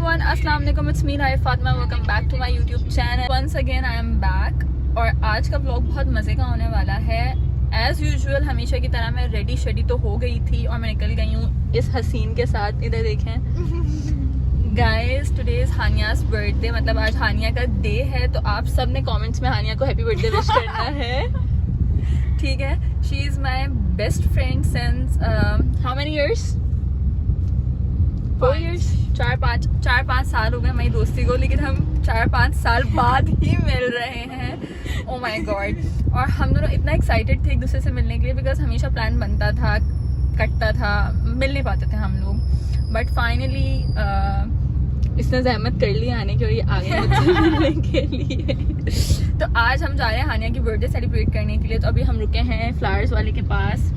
Everyone, अस्सलाम वालेकुम, it's me Raif Fatima, welcome back to my YouTube channel. Once again I am back और आज का व्लॉग बहुत मज़े का होने वाला है। एज़ यूजुअल हमेशा की तरह मैं रेडी शेडी तो हो गई थी और मैं निकल गई हूँ इस हसीन के साथ। इधर देखें गाइस, टुडे इज़ हानियाज़ बर्थडे, मतलब आज हानिया का डे है। तो आप सब ने कमेंट्स में हानिया को हैप्पी बर्थडे विश करना है, ठीक है। She is my best friend since how many years? 4 years, 4-5 साल हो गए हमारी दोस्ती को, लेकिन हम 4-5 साल बाद ही मिल रहे हैं। Oh my God. और हम दोनों इतना एक्साइटेड थे एक दूसरे से मिलने के लिए, बिकॉज हमेशा प्लान बनता था, कटता था, मिल नहीं पाते थे हम लोग। बट फाइनली इसने जहमत कर ली आने की और ये आ गए मुझसे मिलने के लिए। तो आज हम जा रहे हैं हानिया की बर्थडे सेलिब्रेट करने के लिए। तो अभी हम रुके हैं फ्लावर्स वाले के पास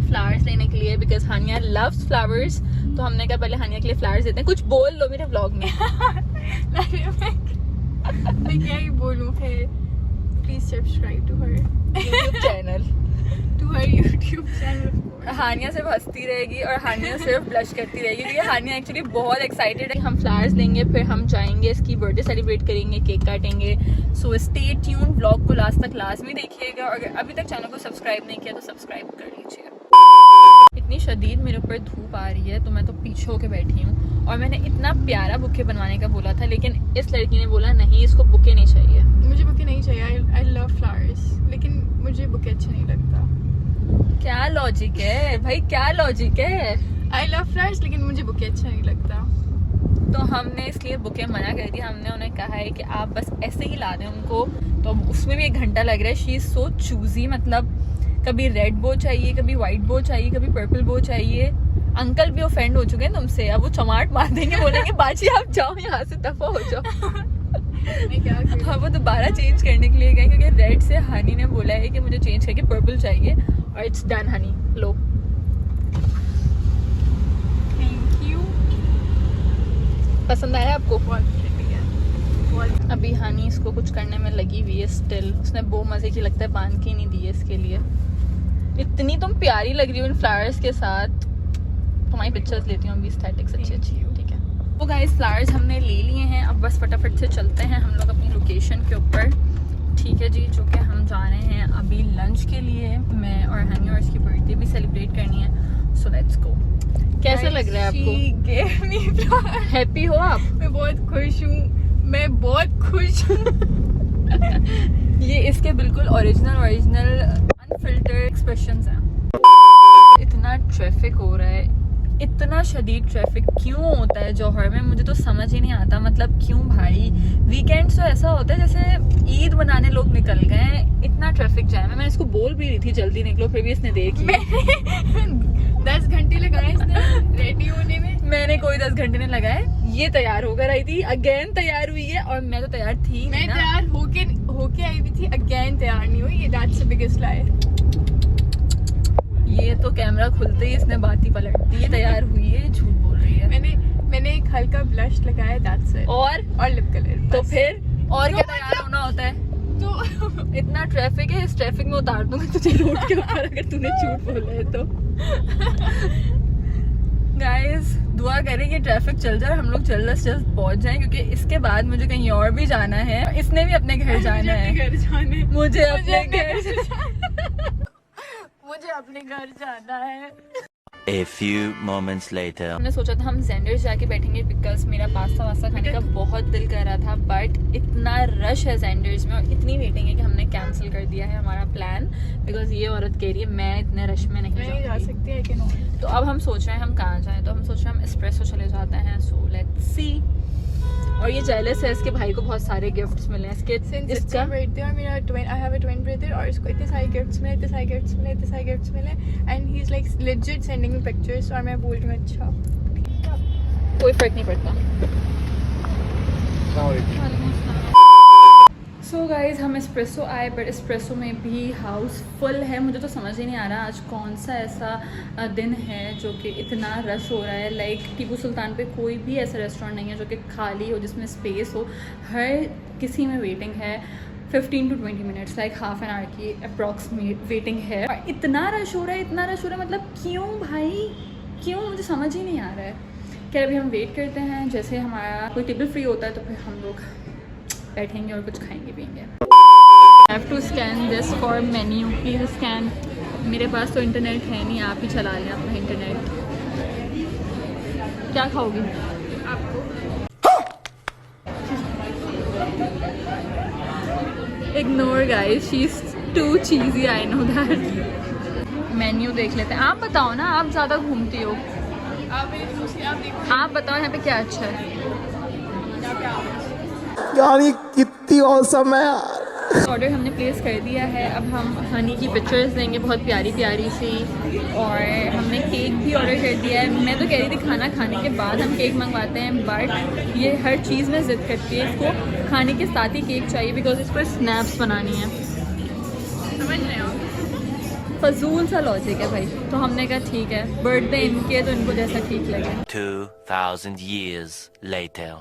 फ्लावर्स लेने के लिए, बिकॉज हानिया लव्स फ्लावर्स। तो हमने कहा पहले हानिया के लिए फ्लावर्स देते हैं। कुछ बोल लो मेरे व्लॉग में। मैं क्या ही बोलूं है। Please subscribe to her YouTube channel, to her YouTube channel. Haniya सिर्फ हंसती रहेगी और हानिया सिर्फ ब्लश करती रहेगी, क्योंकि हानिया एक्चुअली बहुत एक्साइटेड है। हम फ्लावर्स लेंगे, फिर हम जाएंगे इसकी बर्थडे सेलिब्रेट करेंगे, केक काटेंगे। सो स्टे ट्यून, व्लॉग को लास्ट तक लाजमी देखिएगा। और अगर अभी तक चैनल को सब्सक्राइब नहीं किया तो सब्सक्राइब कर लीजिएगा। इतनी शदीद मेरे ऊपर धूप आ रही है तो मैं तो पीछे होके बैठी हूँ। और मैंने इतना प्यारा बुके बनवाने का बोला था, लेकिन इस लड़की ने बोला नहीं, इसको बुके नहीं चाहिए। मुझे बुके नहीं चाहिए। आई लव फ्लावर्स, लेकिन मुझे बुके अच्छा नहीं लगता। क्या लॉजिक है भाई, क्या लॉजिक है? आई लव फ्लावर्स, लेकिन मुझे बुके अच्छा नहीं लगता। तो हमने इसलिए बुके मना कर दिया। हमने उन्हें कहा है कि आप बस ऐसे ही ला दें उनको। तो अब उसमें भी 1 घंटा लग रहा है। शी इज सो चूजी, मतलब कभी रेड बो चाहिए, कभी व्हाइट बो चाहिए, कभी पर्पल बो चाहिए। अंकल भी ऑफेंड हो चुके हैं तुमसे, अब वो चमाट मार देंगे, बोलेंगे बाजी आप जाओ यहाँ से, दफा हो जाओ। मैं क्या करूं? हाँ, वो दोबारा चेंज करने के लिए गए, क्योंकि रेड से हनी ने बोला है कि मुझे चेंज करके पर्पल चाहिए। और it's done Honey, low. Thank you. पसंद आया आपको? बहुत प्रिटी है। अभी हनी इसको कुछ करने में लगी हुई है स्टिल। उसने बहुत मजे की लगता है बांध के नहीं दी है इसके लिए। इतनी तुम प्यारी लग रही हो इन फ्लावर्स के साथ। तुम्हारी पिक्चर्स लेती हूँ अभी, एस्थेटिक्स अच्छी अच्छी, ठीक है। वो गाइस फ्लावर्स हमने ले लिए हैं, अब बस फटाफट से चलते हैं हम लोग अपनी लोकेशन के ऊपर, ठीक है जी। जो कि हम जा रहे हैं अभी लंच के लिए। मैं और हनी और इसकी बर्थडे भी सेलिब्रेट करनी है। So let's go. कैसा लग रहा है आपको? हैप्पी हो आप? मैं बहुत खुश हूँ, मैं बहुत खुश हूँ। ये इसके बिल्कुल ओरिजिनल अनफिल्टर्ड एक्सप्रेशंस हैं। इतना ट्रैफिक हो रहा है, इतना शदीद ट्रैफिक क्यों होता है जौहर में, मुझे तो समझ ही नहीं आता। मतलब क्यों भाई? वीकेंड्स तो ऐसा होता है जैसे ईद मनाने लोग निकल गए हैं, इतना ट्रैफिक जैम है। मैं इसको बोल भी रही थी जल्दी निकलो, फिर भी इसने देख लिया। 10 घंटे लगाए इसने रेडी होने में। मैंने कोई 10 घंटे नहीं लगाए। ये तैयार होकर आई थी, अगेन तैयार हुई है, और मैं तो तैयार थी। मैं तैयार होके आई भी थी, अगेन तैयार नहीं हुई। दैट्स द बिगेस्ट लाई। ये तो कैमरा खुलते ही इसने बात ही पलट दी। ये तैयार हुई है, झूठ बोल रही है। मैंने एक हल्का ब्लश लगाया, दैट्स इट। और लिप कलर। तो फिर और क्या तैयार होना होता है? तो इतना ट्रैफिक है, इस ट्रैफिक में उतार दूंगा तुझे रोड के ऊपर अगर तूने झूठ बोला है तो। गाइस दुआ करें कि ट्रैफिक चल जाए, हम लोग जल्द से जल्द पहुंच जाएं, क्योंकि इसके बाद मुझे कहीं और भी जाना है। इसने भी अपने घर जाना है। मुझे अपने घर जाना है। A few moments later. हमने सोचा था हम जेंडर्स जाके बैठेंगे, बिकॉज मेरा पास्ता वास्ता खाने का बहुत दिल कर रहा था। बट इतना रश है जेंडर्स में और इतनी वेटिंग है कि हमने कैंसिल कर दिया है हमारा प्लान, बिकॉज ये औरत कह रही है मैं इतने रश में नहीं जा सकती है कि नहीं। तो अब हम सोच रहे हैं हम कहाँ जाएं। तो हम सोच रहे हैं हम एस्प्रेसो चले जाते हैं। So let's see. और ये जेलस है, इसके भाई को बहुत सारे गिफ्ट्स मिले हैं। इसका बर्थडे और मेरा I have a twin brother, और इसको इतने सारे गिफ्ट्स मिले and he is like legit sending me pictures. और मैं बोल रही हूँ अच्छा कोई फर्क नहीं पड़ता। सो गाइज हम एस्प्रेसो आए, बट एस्प्रेसो में भी हाउस फुल है। मुझे तो समझ ही नहीं आ रहा आज कौन सा ऐसा दिन है जो कि इतना रश हो रहा है। लाइक टीपू सुल्तान पे कोई भी ऐसा रेस्टोरेंट नहीं है जो कि खाली हो, जिसमें स्पेस हो। हर किसी में वेटिंग है 15 to 20 minutes, like half an hour की अप्रॉक्सीमेट वेटिंग है। और इतना रश हो रहा है, मतलब क्यों भाई, क्यों? मुझे समझ ही नहीं आ रहा है। खैर अभी हम वेट करते हैं, जैसे हमारा कोई टेबल फ्री होता है तो फिर हम लोग बैठेंगे और कुछ खाएंगे पिएंगे। I have to scan this for menu. Please scan. मेरे पास तो इंटरनेट है नहीं, आप ही चला लें अपना इंटरनेट। क्या खाओगी? आपको ignore guys, she is too cheesy, I know that. Menu देख लेते हैं। आप बताओ ना, आप ज़्यादा घूमती हो, आप बताओ यहाँ पे क्या अच्छा है। यार ये कितनी औसम है यार। ऑर्डर हमने प्लेस कर दिया है। अब हम हनी की पिक्चर्स देंगे बहुत प्यारी प्यारी सी, और हमने केक भी ऑर्डर कर दिया है। मैं तो कह रही थी खाना खाने के बाद हम केक मंगवाते हैं, बट ये हर चीज़ में ज़िद करती है, इसको खाने के साथ ही केक चाहिए बिकॉज इस पर स्नैप्स बनानी है। समझ रहे हो, फजूल सा लॉजिक है भाई। तो हमने कहा ठीक है, बर्थडे इनके तो इनको जैसा ठीक लगे। 2000 years later.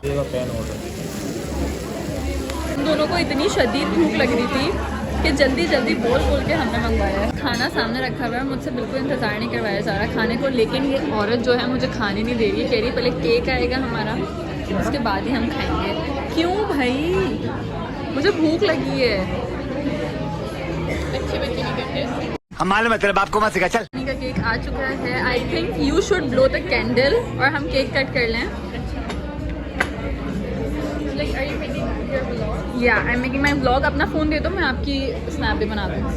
हम दोनों को इतनी शदीद भूख लग रही थी कि जल्दी जल्दी बोल बोल के हमने मंगवाया है। खाना सामने रखा हुआ है, मुझसे बिल्कुल इंतज़ार नहीं करवाया जा रहा खाने को, लेकिन ये औरत जो है मुझे खाने नहीं दे रही है। कह रही पहले केक आएगा हमारा, उसके बाद ही हम खाएंगे। क्यों भाई, मुझे भूख लगी है। अच्छे बच्चे नहीं करते। हमारे मतलब आपको मत सिखा, चल। हनी का केक आ चुका है। I think you should blow the candle और हम केक कट कर लें। या I am making my vlog. अपना फ़ोन दे दो, मैं आपकी स्नैप भी बना दूँ।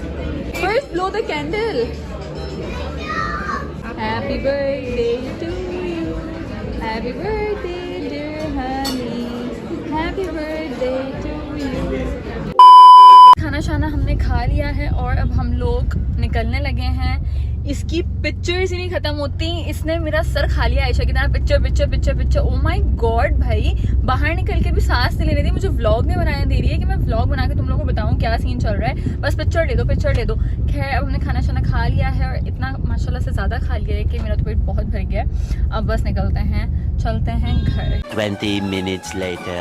First blow the candle. Happy birthday to you, happy birthday dear honey, happy birthday to you. खाना शाना हमने खा लिया है और अब हम लोग निकलने लगे हैं। इसकी पिक्चर्स ही नहीं खत्म होती, इसने मेरा सर खा लिया आयशा की तरह। Picture picture picture picture. Oh my God भाई, बाहर निकल के भी सांस नहीं लेने दी, मुझे व्लॉग नहीं बनाने दे रही है कि मैं व्लॉग बना के तुम लोगों को बताऊं क्या सीन चल रहा है। बस पिक्चर ले दो, पिक्चर ले दो। खैर अब हमने खाना शाना खा लिया है और इतना माशाल्लाह से ज़्यादा खा लिया है कि मेरा तो पेट बहुत भर गया है। अब बस निकलते हैं, चलते हैं घर। 20 minutes later.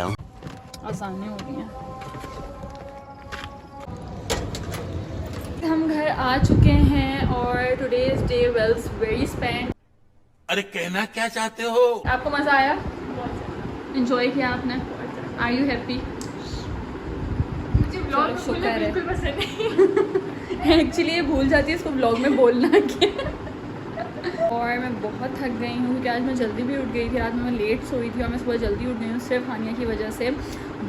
आसानी हो रही है। हम घर आ चुके हैं और today's day wells very spend. अरे कहना क्या चाहते हो? आपको मज़ा आया? एंजॉय किया आपने? Are you happy? मुझे ब्लॉग शुक्र है। बिल्कुल पसंद नहीं। एक्चुअली ये भूल जाती है इसको ब्लॉग में बोलना क्या। और मैं बहुत थक गई हूँ क्योंकि आज मैं जल्दी भी उठ गई थी। रात में मैं लेट सोई थी और मैं सुबह जल्दी उठ गई हूँ सिर्फ हानिया की वजह से।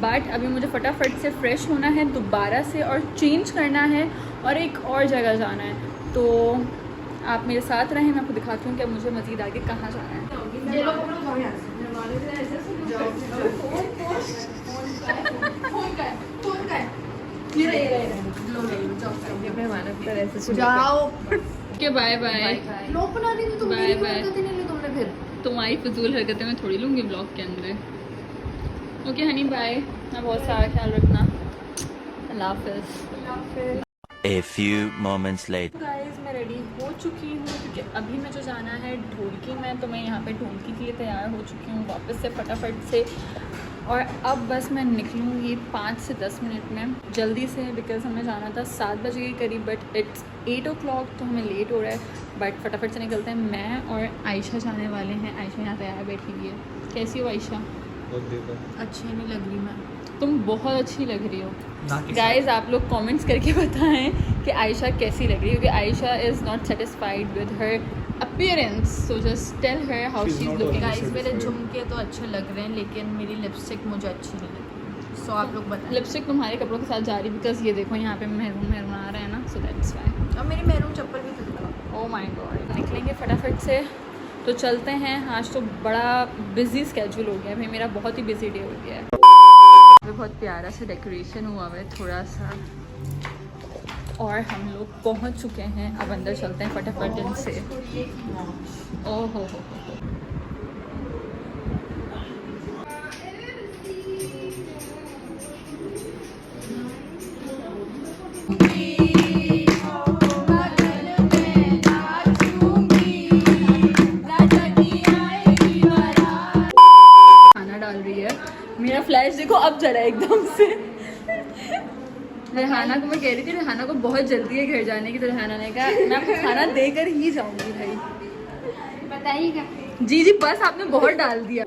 बट अभी मुझे फटाफट से फ़्रेश होना है दोबारा से और चेंज करना है और एक और जगह जाना है। तो आप मेरे साथ रहें, मैं आपको दिखाती हूँ कि अब मुझे मज़ीद आगे कहाँ जाना है। जाओ। ओके बाय बाय ब्लॉग बना दी तो बाय बाय। तुमने फिर तुम्हारी फजूल हरकतें मैं थोड़ी लूँगी ब्लॉग के अंदर। ओके हनी बाय, मैं बहुत सारा ख्याल रखना। अल्लाह हाफ़िज़। A few moments later. Guys मैं रेडी हो चुकी हूँ क्योंकि अभी मुझे जाना है ढोलकी में, तो मैं यहाँ पे ढोलकी के लिए तैयार हो चुकी हूँ वापस से फटाफट से। और अब बस मैं निकलूँगी 5 से 10 मिनट में जल्दी से, बिकॉज हमें जाना था 7 बजे के करीब, बट इट्स 8 o'clock तो हमें लेट हो रहा है। बट फटाफट से निकलते हैं। मैं और आयशा जाने वाले हैं। आयशा यहाँ तैयार बैठी हुई है। कैसी हो आयशा? अच्छी नहीं लग रही मैं। तुम बहुत अच्छी लग रही हो। गाइज आप लोग कमेंट्स करके बताएं कि आयशा कैसी लग रही है, क्योंकि Ayesha is not satisfied with her appearance, so just tell her how she is looking. Guys मेरे झुमके तो अच्छे लग रहे हैं लेकिन मेरी लिपस्टिक मुझे अच्छी नहीं लगी। सो आप लोग बताएं। लिपस्टिक तुम्हारे कपड़ों के साथ जा रही, बिकॉज ये देखो यहाँ पे मेहरून मेहरून आ रहा है ना, सो दैट्स व्हाई। और मेरी मैरून चप्पल भी खरीदा। Oh my God. निकलेंगे फटाफट से, तो चलते हैं। आज तो बड़ा बिजी स्केड्यूल हो गया है भाई, मेरा बहुत ही बिजी डे हो गया है। बहुत प्यारा सा डेकोरेशन हुआ है थोड़ा सा, और हम लोग पहुंच चुके हैं। अब अंदर चलते हैं फटाफट दिन से। ओह हो। खाना डाल रही है। मेरा फ्लैश देखो अब जला एकदम से। रेहाना को मैं कह रही थी, रेहाना को बहुत जल्दी है घर जाने की, तो रेहाना ने कहा मैं आपको खाना देकर ही जाऊंगी भाई। बताइएगा। जी जी बस आपने बहुत डाल दिया।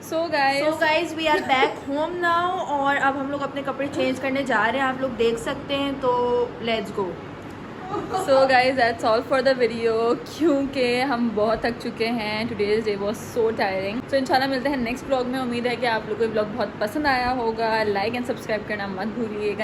So guys, we are back home now और अब हम लोग अपने कपड़े चेंज करने जा रहे हैं, आप लोग देख सकते हैं, तो let's go. So guys, that's all for the video क्योंकि हम बहुत थक चुके हैं। Today's day was so tiring. So इंशाल्लाह मिलते हैं नेक्स्ट ब्लॉग में। उम्मीद है कि आप लोगों को ब्लॉग बहुत पसंद आया होगा। लाइक एंड सब्सक्राइब करना मत भूलिएगा।